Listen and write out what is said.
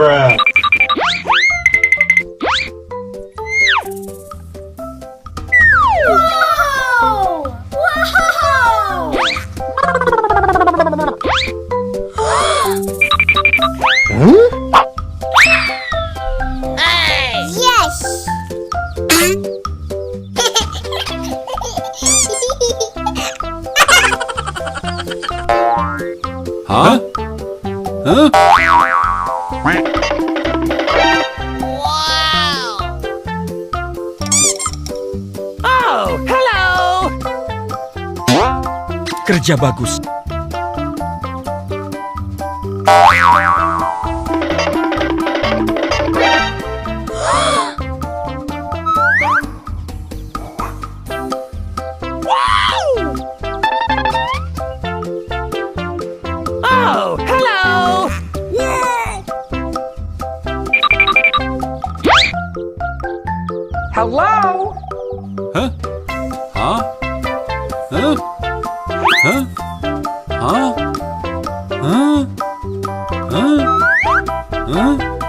Bruh. Wow! Wow! Yes! Huh? Huh? Oh, hello. Kerja bagus. Oh, hello. Hello. Huh? Huh? Huh? Huh? Huh? Huh? Huh? Huh?